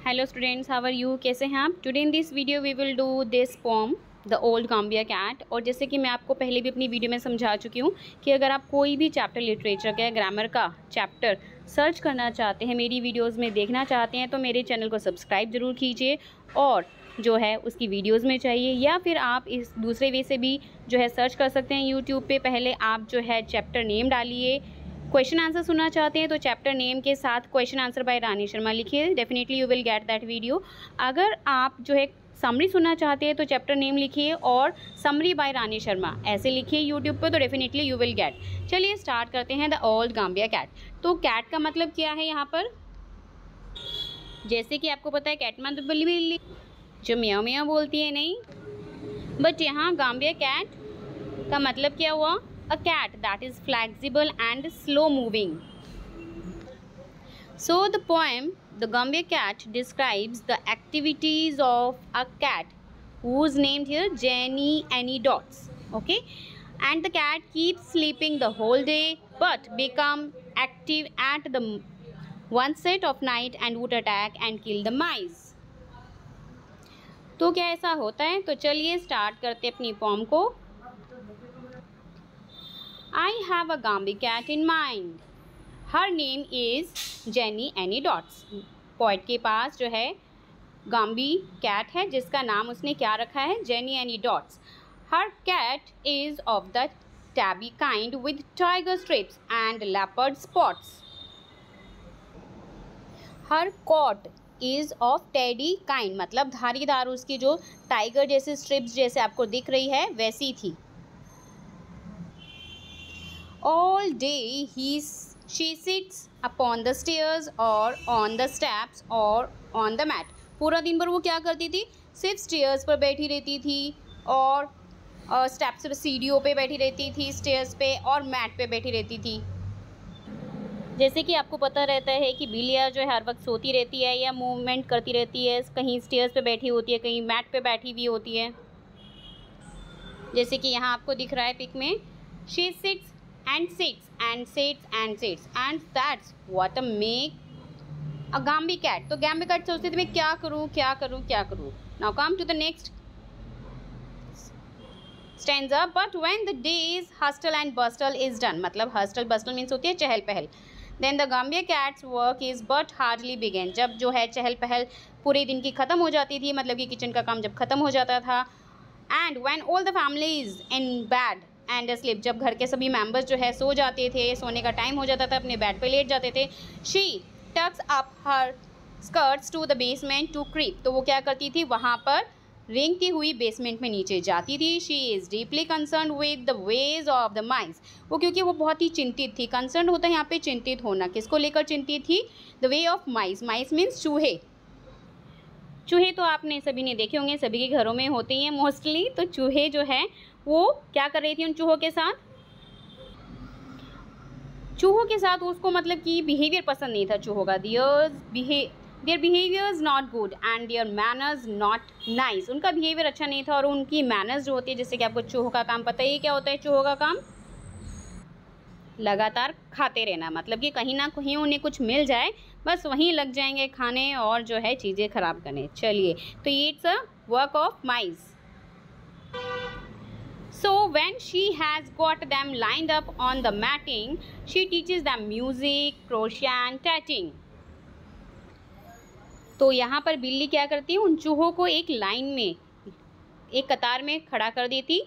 Hello students, how are you? कैसे हैं आप? Today in this video we will do this poem the old Gumbie cat. और जैसे कि मैं आपको पहले भी अपनी वीडियो में समझा चुकी हूँ कि अगर आप कोई भी चैप्टर लिटरेचर का ग्रामर का चैप्टर सर्च करना चाहते हैं, मेरी वीडियोज़ में देखना चाहते हैं, तो मेरे चैनल को सब्सक्राइब ज़रूर कीजिए। और जो है उसकी वीडियोज़ में चाहिए या फिर आप इस दूसरे वे से भी जो है सर्च कर सकते हैं यूट्यूब पे। पहले आप जो है चैप्टर नेम डालिए। क्वेश्चन आंसर सुनना चाहते हैं तो चैप्टर नेम के साथ क्वेश्चन आंसर बाय रानी शर्मा लिखिए, definitely you will get that video. अगर आप जो है समरी सुनना चाहते हैं तो चैप्टर नेम लिखिए और समरी बाय रानी शर्मा ऐसे लिखिए यूट्यूब पर, तो डेफिनेटली यू विल गेट। चलिए स्टार्ट करते हैं द ओल्ड गाम्बिया कैट। तो कैट का मतलब क्या है यहाँ पर? जैसे कि आपको पता है कैट मतलब बिल्ली जो म्याऊ म्याऊ बोलती है, नहीं, बट यहाँ गाम्बिया कैट का मतलब क्या हुआ? A cat that is flexible and slow moving. So the poem The Gambia Cat describes the activities of a cat who's named here Jenny Annie Dots. Okay, and the cat keeps sleeping the whole day but become active at the one set of night and would attack and kill the mice. तो क्या ऐसा होता है? तो चलिए start करते अपनी pome को। I have a Gambia cat in mind. Her name is Jenny Annie Dots. Poet के पास जो है गाम्बी कैट है जिसका नाम उसने क्या रखा है? Jenny any dots. Her cat is of the tabby kind with tiger stripes and leopard spots. Her coat is of teddy kind, मतलब धारीदार उसकी जो टाइगर जैसे स्ट्रिप्स जैसे आपको दिख रही है वैसी थी। All day she sits upon the stairs or on the steps or on the mat. पूरा दिन भर वो क्या करती थी? सिर्फ स्टेयर्स पर बैठी रहती थी और स्टेप्स पर, सीढ़ियों पे बैठी रहती थी, स्टेयर्स पे और मैट पे बैठी रहती थी। जैसे कि आपको पता रहता है कि बिल्लियाँ जो है हर वक्त सोती रहती है या मूवमेंट करती रहती है, कहीं स्टेयर्स पे बैठी होती है, कहीं मैट पे बैठी हुई होती है। जैसे कि यहाँ आपको दिख रहा है पिक में, she sits and sits and sits and sits and that's what make a Gambia cat. तो Gambia cat सोचती थी मैं क्या करूँ क्या करूँ क्या करूँ। Now come to the next stanza. But when the day's hustle and bustle is done, मतलब hustle bustle means होती है चहल पहल, then the Gambia cat's work is but hardly began. जब जो है चहल पहल पूरे दिन की ख़त्म हो जाती थी, मतलब कि किचन का काम जब ख़त्म हो जाता था, and when all the family is in bed and sleep, जब घर के सभी मेंबर्स जो है सो जाते थे, सोने का टाइम हो जाता था, अपने बेड पे लेट जाते थे, she tucks up her skirts to the basement to creep. तो वो क्या करती थी? वहाँ पर रेंगती हुई बेसमेंट में नीचे जाती थी। She is deeply concern with the ways of the माइस। वो क्योंकि वो बहुत ही चिंतित थी। कंसर्न होता है यहाँ पे चिंतित होना। किसको लेकर चिंतित थी? The way of mice. Mice means चूहे। चूहे तो आपने सभी ने देखे होंगे, सभी के घरों में होते ही हैं मोस्टली। तो चूहे जो है वो क्या कर रही थी उन चूहों के साथ? चूहों के साथ उसको मतलब कि बिहेवियर पसंद नहीं था चूहों का। Their behaviours not good and their manners not nice. उनका बिहेवियर अच्छा नहीं था और उनकी मैनर्स जो होती है, जैसे कि आपको चूहों का काम पता ही क्या होता है? चूहों का काम लगातार खाते रहना, मतलब कि कहीं ना कहीं उन्हें कुछ मिल जाए बस वहीं लग जाएंगे खाने और जो है चीज़ें खराब करने। चलिए, तो ये it's a work of mice. So when she has got them lined up on the matting, she teaches them music, crochet and tatting. तो यहाँ पर बिल्ली क्या करती है? उन चूहों को एक लाइन में, एक कतार में खड़ा कर देती,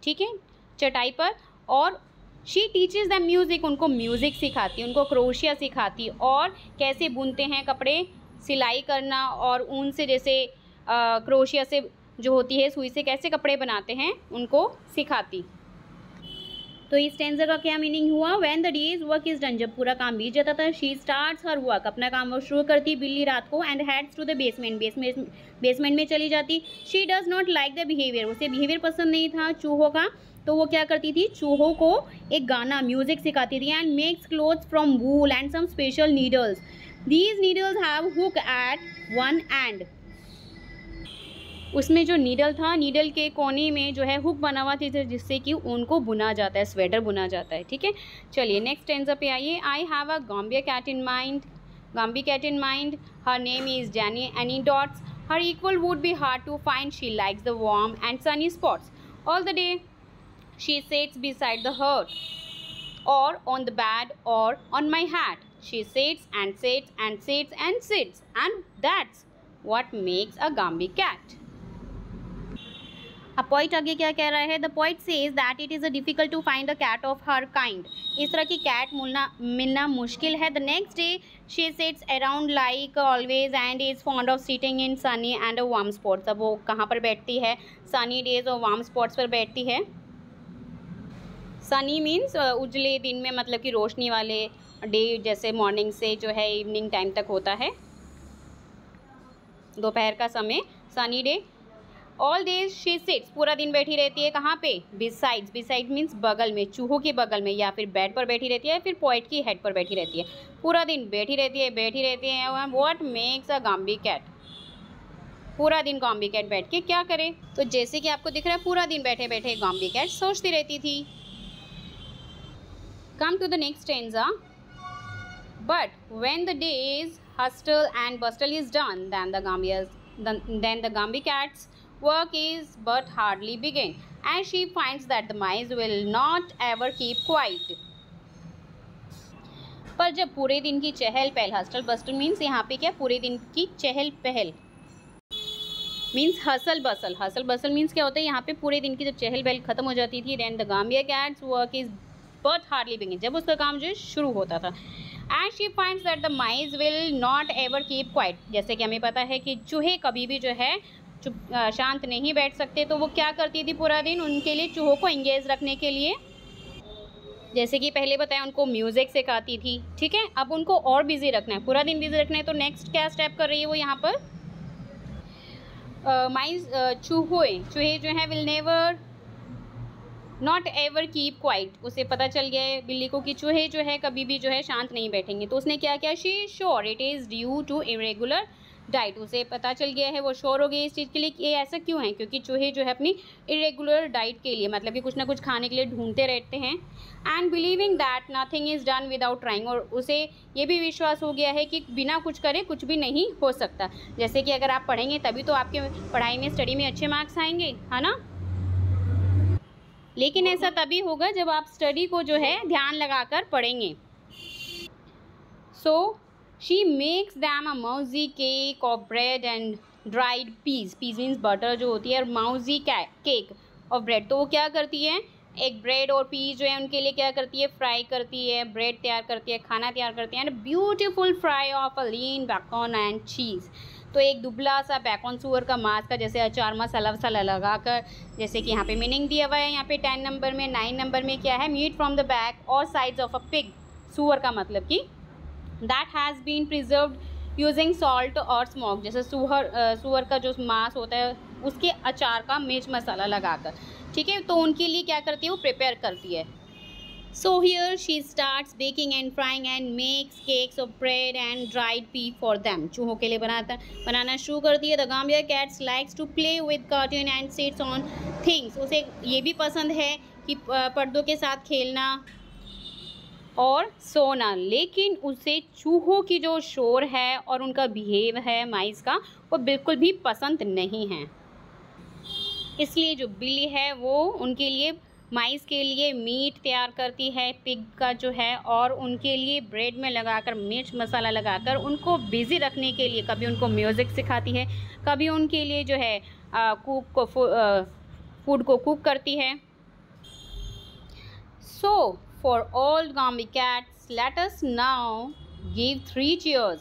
ठीक है, चटाई पर, और शी टीचेज दैम म्यूज़िक, उनको म्यूज़िक सिखाती, उनको क्रोशिया सिखाती और कैसे बुनते हैं कपड़े, सिलाई करना, और ऊन से जैसे क्रोशिया से जो होती है सुई से कैसे कपड़े बनाते हैं उनको सिखाती। तो इस स्टैंजा का क्या मीनिंग हुआ? When the days work is done, जब पूरा काम बीत जाता था, शी स्टार्ट्स हर वर्क, अपना काम वो शुरू करती बिल्ली रात को, and heads to the basement में चली जाती। She does not like the behaviour, उसे बिहेवियर पसंद नहीं था चूहों का, तो वो क्या करती थी? चूहों को एक गाना, म्यूजिक सिखाती थी। And makes clothes from wool and some special needles. These needles have hook at one end. उसमें जो नीडल था, नीडल के कोने में जो है हुक बना हुआ था जिससे कि उनको बुना जाता है, स्वेटर बुना जाता है। ठीक है, चलिए नेक्स्ट स्टैंजा पे आइए। I have a Gumbie cat in mind. Gambi cat in mind. Her name is Jenny Annie Dots. Her equal would be hard to find. She likes the warm and sunny spots. All the day she sits beside the hearth, or on the bed, or on my hat. She sits and sits and sits and sits, and that's what makes a Gambi cat. अब poet आगे क्या कह रहा है? The poet says that it is difficult to find a cat of her kind. इस तरह की cat मिलना मुश्किल है. The next day she sits around like always and is fond of sitting in sunny and warm spots. अब वो कहाँ पर बैठती है? Sunny days और warm spots पर बैठती है. Sunny means उजले दिन में, मतलब कि रोशनी वाले डे, जैसे मॉर्निंग से जो है इवनिंग टाइम तक होता है, दोपहर का समय, sunny day. All days she seats, पूरा दिन बैठी रहती है. कहाँ पे? बिसाइड्स. बिसाइड मीन्स बगल में, चूहों के बगल में, या फिर बेड पर बैठी रहती है, या फिर पोएट की हेड पर बैठी रहती है. पूरा दिन बैठी रहती है. What makes a Gumbie cat? पूरा दिन गाम्बी कैट बैठ के क्या करे? तो जैसे कि आपको दिख रहा है, पूरा दिन बैठे बैठे गाम्बी कैट सोचती रहती थी. Come to the next stanza. But when the day's hustle and bustle is done, then the Gambi cat's work is but hardly begin, and she finds that the mice will not ever keep quiet. पर जब पूरे दिन की चहल पहल, hostel बस्टल means यहाँ पे क्या? पूरे दिन की चहल पहल means hustle bustle. Hustle bustle means क्या होता है? यहाँ पे पूरे दिन की जब चहल पहल खत्म हो जाती थी, then the Gambia cat's work is but hardly begin, जब उसका काम जो है शुरू होता था. And she finds that the mice will not ever keep quiet. जैसे कि हमें पता है कि चूहे कभी भी जो है शांत नहीं बैठ सकते, तो वो क्या करती थी पूरा दिन? उनके लिए, चूहों को एंगेज रखने के लिए, जैसे कि पहले बताया, उनको म्यूज़िक सिखाती थी. ठीक है, अब उनको और बिजी रखना है, पूरा दिन बिजी रखना है. तो नेक्स्ट क्या स्टेप कर रही है वो यहाँ पर? माइस, चूहे जो है will never not ever keep quiet. उसे पता चल गया है बिल्ली को कि चूहे जो है कभी भी जो है शांत नहीं बैठेंगे. तो उसने क्या किया? She sure it is due to irregular diet. उसे पता चल गया है, वो श्योर हो गई इस चीज़ के लिए कि ये ऐसा क्यों है, क्योंकि चूहे जो है अपनी इरेगुलर डाइट के लिए, मतलब कि कुछ ना कुछ खाने के लिए ढूंढते रहते हैं. And believing that nothing is done without trying. और उसे ये भी विश्वास हो गया है कि बिना कुछ करे कुछ भी नहीं हो सकता. जैसे कि अगर आप पढ़ेंगे तभी तो आपके पढ़ाई में, स्टडी में अच्छे मार्क्स आएंगे, है ना? लेकिन ऐसा तभी होगा जब आप स्टडी को जो है ध्यान लगाकर पढ़ेंगे. So she makes them a mousy cake of bread and dried peas. Peas means butter जो होती है, और माउजी केक ऑफ ब्रेड. तो वो क्या करती है? एक ब्रेड और पीस जो है उनके लिए क्या करती है? फ्राई करती है, ब्रेड तैयार करती है, खाना तैयार करती है. And beautiful fry of a lean bacon and cheese. तो एक दुबला सा बेकन, सूअर का मांस का, जैसे अचार मसाला वसाला लगाकर, जैसे कि यहाँ पे मीनिंग दिया हुआ है. यहाँ पे 10 नंबर में, 9 नंबर में क्या है? Meat from the back or sides of a pig. सूअर का मतलब कि that has been preserved using salt or smoke. जैसे सूअर का जो मांस होता है उसके अचार का मिर्च मसाला लगाकर. ठीक है, तो उनके लिए क्या करती है? वो प्रिपेयर करती है. So here she starts baking and frying and makes cakes of bread and dried pea for them. चूहों के लिए बनाना शुरू करती है. The Gambia cat likes to play with curtain and sits on things. उसे ये भी पसंद है कि पर्दों के साथ खेलना और सोना, लेकिन उसे चूहों की जो शोर है और उनका बिहेव है माइस का, वो बिल्कुल भी पसंद नहीं है. इसलिए जो बिल्ली है वो उनके लिए, माइस के लिए मीट तैयार करती है, पिग का जो है, और उनके लिए ब्रेड में लगाकर, मिर्च मसाला लगाकर उनको बिज़ी रखने के लिए कभी उनको म्यूज़िक सिखाती है, कभी उनके लिए जो है फूड को कुक करती है. So for all Gumbie cats let us now give 3 cheers.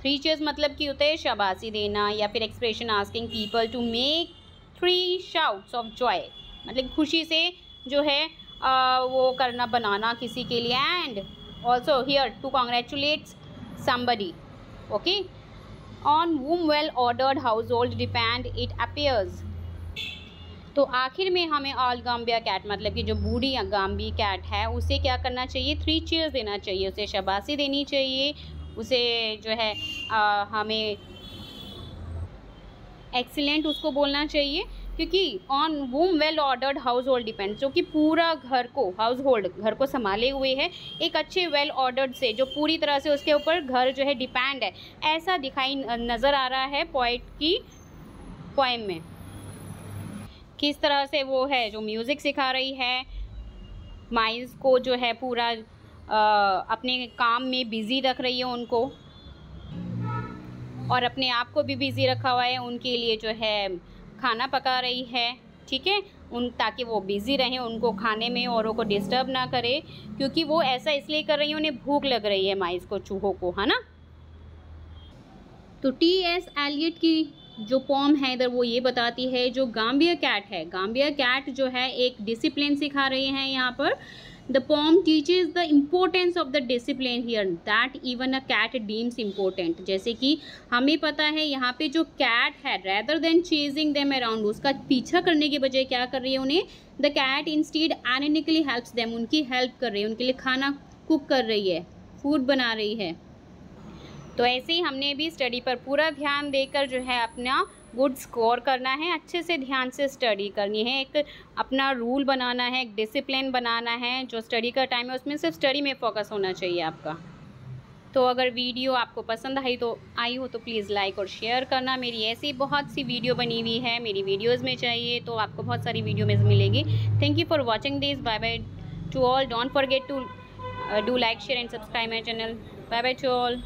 3 cheers मतलब कि होता है शाबाशी देना, या फिर expression asking people to make 3 shouts of joy, मतलब खुशी से जो है वो करना, बनाना किसी के लिए. And also here to congratulate somebody, okay, on whom well ordered household depend it appears. तो आखिर में हमें ऑल गाम्बिया कैट, मतलब कि जो बूढ़ी गाम्बी कैट है, उसे क्या करना चाहिए? 3 cheers देना चाहिए, उसे शाबाशी देनी चाहिए, उसे जो है हमें एक्सीलेंट उसको बोलना चाहिए. क्योंकि on whom well ordered household depend, जो कि पूरा घर को घर को संभाले हुए है एक अच्छे वेल ऑर्डर्ड से, जो पूरी तरह से उसके ऊपर घर जो है डिपेंड है, ऐसा दिखाई नज़र आ रहा है पोएट की पोएम में। किस तरह से वो है जो म्यूज़िक सिखा रही है, माइस को जो है पूरा अपने काम में बिज़ी रख रही है उनको, और अपने आप को भी बिज़ी रखा हुआ है, उनके लिए जो है खाना पका रही है, ठीक है, ताकि वो बिज़ी रहें उनको खाने में, औरों को डिस्टर्ब ना करे, क्योंकि वो ऐसा इसलिए कर रही है, उन्हें भूख लग रही है माइस को, चूहों को, है ना। तो टी.एस. एलियट की जो पोम है इधर वो ये बताती है, जो गाम्बिया कैट है, गाम्बिया कैट जो है एक डिसिप्लिन सिखा रही हैं यहाँ पर। The poem teaches the importance of the discipline here that even a cat deems important. जैसे कि हमें पता है यहाँ पे जो कैट है, rather than chasing them around, उसका पीछा करने के बजाय क्या कर रही है उन्हें, द कैट इंस्टीड एनिकली हेल्प्स देम, उनकी हेल्प कर रही है, उनके लिए खाना कुक कर रही है, फूड बना रही है। तो ऐसे ही हमने भी स्टडी पर पूरा ध्यान देकर जो है अपना गुड स्कोर करना है, अच्छे से ध्यान से स्टडी करनी है, एक अपना रूल बनाना है, एक डिसिप्लिन बनाना है। जो स्टडी का टाइम है उसमें सिर्फ स्टडी में फोकस होना चाहिए आपका। तो अगर वीडियो आपको पसंद आई हो तो प्लीज़ लाइक और शेयर करना। मेरी ऐसी बहुत सी वीडियो बनी हुई है, मेरी वीडियोज़ में चाहिए तो आपको बहुत सारी वीडियो में मिलेगी। Thank you for watching this, bye bye to all, don't forget to do like share and subscribe my channel, bye bye to all.